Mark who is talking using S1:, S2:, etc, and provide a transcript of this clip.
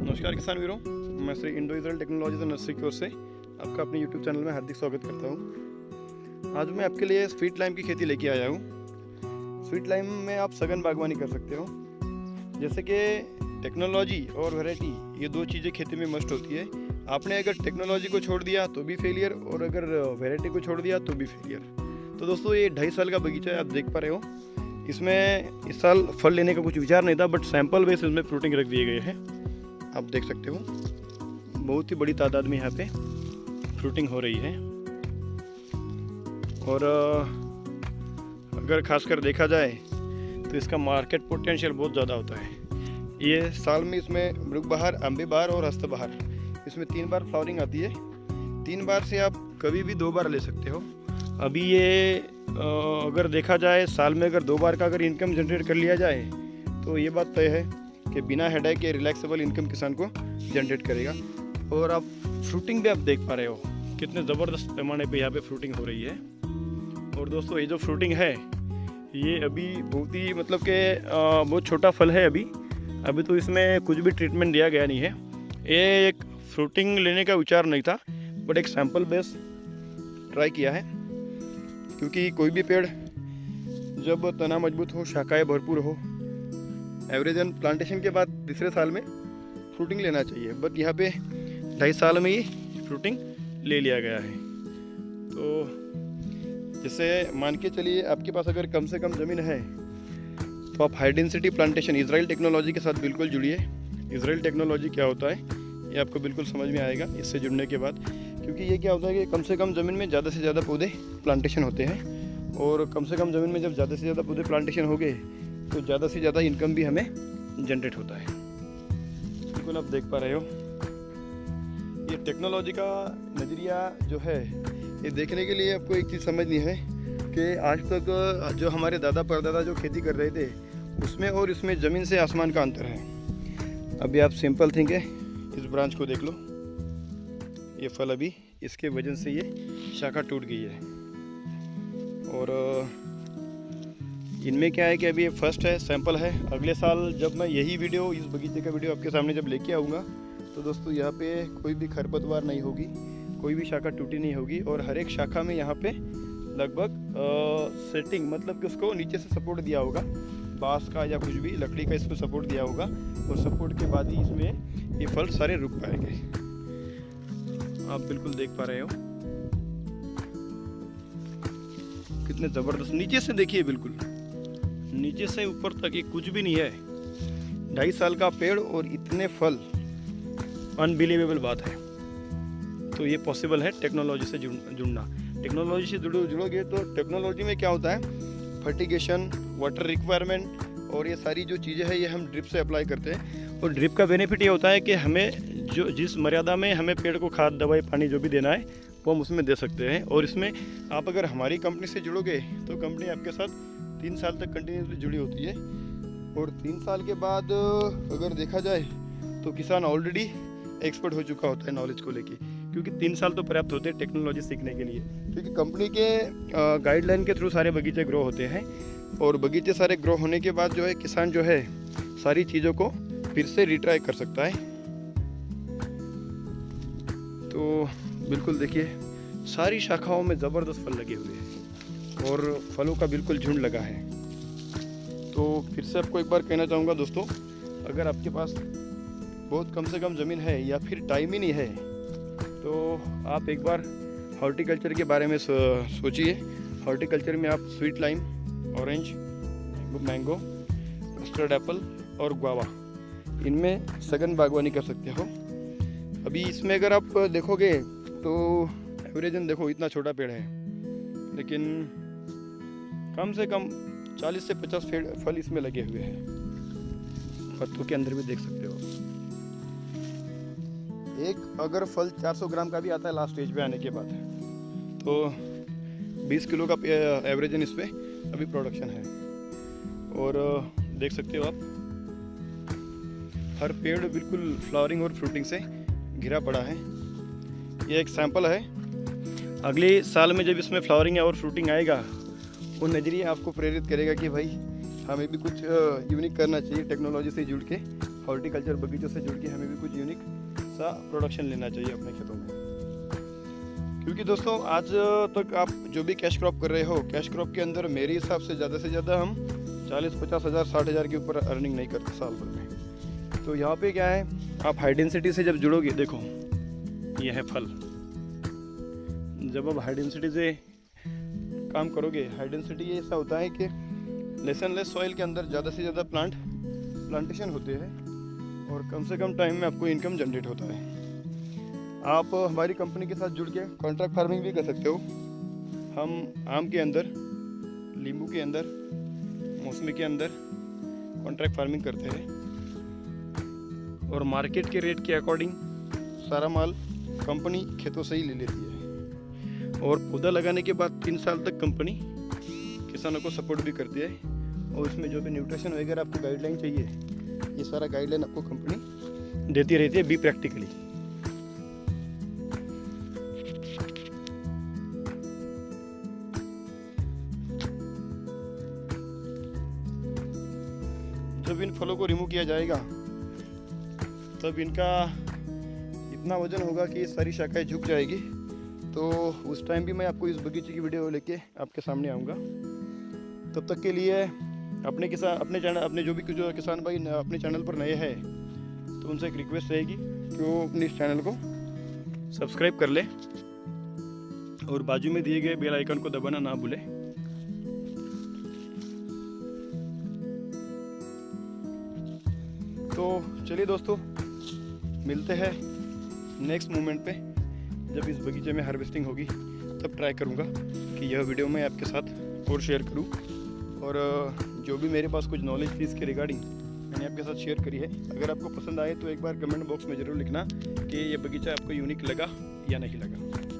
S1: नमस्कार किसान वीरों, मैं Shri Indo Israel technologies and nursery की ओर से आपका अपने यूट्यूब चैनल में हार्दिक स्वागत करता हूं। आज मैं आपके लिए स्वीट लाइम की खेती लेके आया हूं। स्वीट लाइम में आप सघन बागवानी कर सकते हो। जैसे कि टेक्नोलॉजी और वैरायटी, ये दो चीज़ें खेती में मस्ट होती है। आपने अगर टेक्नोलॉजी को छोड़ दिया तो भी फेलियर, और अगर वैरायटी को छोड़ दिया तो भी फेलियर। तो दोस्तों, ये 2.5 साल का बगीचा है, आप देख पा रहे हो। इसमें इस साल फल लेने का कुछ विचार नहीं था, बट सैंपल बेस इसमें फ्रूटिंग रख दिए गए हैं। आप देख सकते हो बहुत ही बड़ी तादाद में यहाँ पे फ्रूटिंग हो रही है। और अगर खासकर देखा जाए तो इसका मार्केट पोटेंशियल बहुत ज़्यादा होता है। ये साल में इसमें मृग बहार, अम्बे बहार और हस्त बहार, इसमें 3 बार फ्लावरिंग आती है। 3 बार से आप कभी भी 2 बार ले सकते हो। अभी ये अगर देखा जाए साल में अगर 2 बार का अगर इनकम जनरेट कर लिया जाए तो ये बात तय है कि बिना हेडेक के रिलैक्सेबल इनकम किसान को जनरेट करेगा। और आप फ्रूटिंग भी आप देख पा रहे हो कितने ज़बरदस्त पैमाने पे यहाँ पे फ्रूटिंग हो रही है। और दोस्तों, ये जो फ्रूटिंग है ये अभी बहुत ही मतलब कि बहुत छोटा फल है। अभी तो इसमें कुछ भी ट्रीटमेंट दिया गया नहीं है। ये एक फ्रूटिंग लेने का विचार नहीं था, बट एक सैम्पल बेस ट्राई किया है। क्योंकि कोई भी पेड़ जब तना मजबूत हो, शाखाएँ भरपूर हो, एवरेज प्लांटेशन के बाद तीसरे साल में फ्रूटिंग लेना चाहिए। बट यहाँ पे 2.5 साल में ही फ्रूटिंग ले लिया गया है। तो जैसे मान के चलिए आपके पास अगर कम से कम ज़मीन है तो आप high density plantation Israel technology के साथ बिल्कुल जुड़िए। इजराइल टेक्नोलॉजी क्या होता है ये आपको बिल्कुल समझ में आएगा इससे जुड़ने के बाद। क्योंकि ये क्या होता है कि कम से कम ज़मीन में ज़्यादा से ज़्यादा पौधे प्लांटेशन होते हैं, और कम से कम ज़मीन में जब ज़्यादा से ज़्यादा पौधे प्लांटेशन हो गए तो ज़्यादा से ज़्यादा इनकम भी हमें जनरेट होता है। बिल्कुल आप देख पा रहे हो ये टेक्नोलॉजी का नज़रिया जो है, ये देखने के लिए आपको एक चीज़ समझनी है कि आज तक जो हमारे दादा परदादा जो खेती कर रहे थे उसमें और इसमें ज़मीन से आसमान का अंतर है। अभी आप सिंपल थिंक है, इस ब्रांच को देख लो, ये फल अभी इसके वजन से ये शाखा टूट गई है। और इनमें क्या है कि अभी ये फर्स्ट है, सैंपल है। अगले साल जब मैं यही वीडियो, इस बगीचे का वीडियो आपके सामने जब लेके आऊँगा तो दोस्तों यहाँ पे कोई भी खरपतवार नहीं होगी, कोई भी शाखा टूटी नहीं होगी। और हर एक शाखा में यहाँ पे लगभग सेटिंग, मतलब कि उसको नीचे से सपोर्ट दिया होगा, बांस का या कुछ भी लकड़ी का इसको सपोर्ट दिया होगा, और सपोर्ट के बाद ही इसमें ये फल सारे रुक पाएंगे। आप बिल्कुल देख पा रहे हो कितने ज़बरदस्त। नीचे से देखिए, बिल्कुल नीचे से ऊपर तक ये कुछ भी नहीं है। 2.5 साल का पेड़ और इतने फल, अनबिलीवेबल बात है। तो ये पॉसिबल है टेक्नोलॉजी से जुड़ना। टेक्नोलॉजी से जुड़ोगे तो टेक्नोलॉजी में क्या होता है, फर्टिगेशन, वाटर रिक्वायरमेंट और ये सारी जो चीज़ें हैं ये हम ड्रिप से अप्लाई करते हैं। और ड्रिप का बेनिफिट ये होता है कि हमें जो जिस मर्यादा में हमें पेड़ को खाद, दवाई, पानी जो भी देना है वो हम उसमें दे सकते हैं। और इसमें आप अगर हमारी कंपनी से जुड़ोगे तो कंपनी आपके साथ 3 साल तक कंटिन्यूसली जुड़ी होती है। और 3 साल के बाद अगर देखा जाए तो किसान ऑलरेडी एक्सपर्ट हो चुका होता है नॉलेज को लेके। क्योंकि 3 साल तो पर्याप्त होते हैं टेक्नोलॉजी सीखने के लिए। क्योंकि कंपनी के गाइडलाइन के थ्रू सारे बगीचे ग्रो होते हैं, और बगीचे सारे ग्रो होने के बाद जो है किसान जो है सारी चीज़ों को फिर से रिट्राई कर सकता है। तो बिल्कुल देखिए सारी शाखाओं में ज़बरदस्त फल लगे हुए हैं और फलों का बिल्कुल झुंड लगा है। तो फिर से आपको एक बार कहना चाहूँगा दोस्तों, अगर आपके पास बहुत कम से कम ज़मीन है या फिर टाइम ही नहीं है तो आप एक बार हॉर्टिकल्चर के बारे में सोचिए। हॉर्टिकल्चर में आप sweet lime, orange, mango, custard Apple और गुआवा, इनमें सघन बागवानी कर सकते हो। अभी इसमें अगर आप देखोगे तो एवरेजन देखो, इतना छोटा पेड़ है लेकिन कम से कम 40 से 50 फल इसमें लगे हुए हैं। पत्तों के अंदर भी देख सकते हो। एक अगर फल 400 ग्राम का भी आता है लास्ट स्टेज पे आने के बाद, तो 20 किलो का एवरेजन इस पर अभी प्रोडक्शन है। और देख सकते हो आप, हर पेड़ बिल्कुल फ्लावरिंग और फ्रूटिंग से घिरा पड़ा है। ये एक सैंपल है। अगले साल में जब इसमें फ्लावरिंग और फ्रूटिंग आएगा, वो नज़रिया आपको प्रेरित करेगा कि भाई हमें भी कुछ यूनिक करना चाहिए टेक्नोलॉजी से जुड़ के। हॉर्टिकल्चर बगीचों से जुड़ के हमें भी कुछ यूनिक सा प्रोडक्शन लेना चाहिए अपने खेतों में। क्योंकि दोस्तों आज तक आप जो भी कैश क्रॉप कर रहे हो, कैश क्रॉप के अंदर मेरे हिसाब से ज़्यादा हम 40-50 हज़ार 60 हज़ार के ऊपर अर्निंग नहीं करते साल भर में। तो यहाँ पे क्या है, आप हाई डेंसिटी से जब जुड़ोगे, देखो ये है फल। जब आप हाई डेंसिटी से काम करोगे, हाई डेंसिटी ऐसा होता है कि लेस एंड लेस सॉइल के अंदर ज़्यादा से ज़्यादा प्लांटेशन होते हैं और कम से कम टाइम में आपको इनकम जनरेट होता है। आप हमारी कंपनी के साथ जुड़ के कॉन्ट्रैक्ट फार्मिंग भी कर सकते हो। हम आम के अंदर, नींबू के अंदर, मौसमी के अंदर कॉन्ट्रैक्ट फार्मिंग करते हैं और मार्केट के रेट के अकॉर्डिंग सारा माल कंपनी खेतों से ही ले लेती है। और पौधा लगाने के बाद 3 साल तक कंपनी किसानों को सपोर्ट भी करती है और इसमें जो भी न्यूट्रिशन वगैरह आपको गाइडलाइन चाहिए, ये सारा गाइडलाइन आपको कंपनी देती रहती है, बी प्रैक्टिकली। जब इन फलों को रिमूव किया जाएगा तब इनका इतना वजन होगा कि सारी शाखाएं झुक जाएगी। तो उस टाइम भी मैं आपको इस बगीचे की वीडियो लेके आपके सामने आऊँगा। तब तक के लिए अपने जो भी किसान भाई अपने चैनल पर नए हैं तो उनसे एक रिक्वेस्ट रहेगी कि वो अपने इस चैनल को सब्सक्राइब कर ले और बाजू में दिए गए बेल आइकन को दबाना ना भूले। तो चलिए दोस्तों, मिलते हैं नेक्स्ट मोमेंट पे। जब इस बगीचे में हार्वेस्टिंग होगी तब ट्राई करूँगा कि यह वीडियो मैं आपके साथ और शेयर करूँ। और जो भी मेरे पास कुछ नॉलेज थी इसके रिगार्डिंग मैंने आपके साथ शेयर करी है। अगर आपको पसंद आए तो एक बार कमेंट बॉक्स में ज़रूर लिखना कि ये बगीचा आपको यूनिक लगा या नहीं लगा।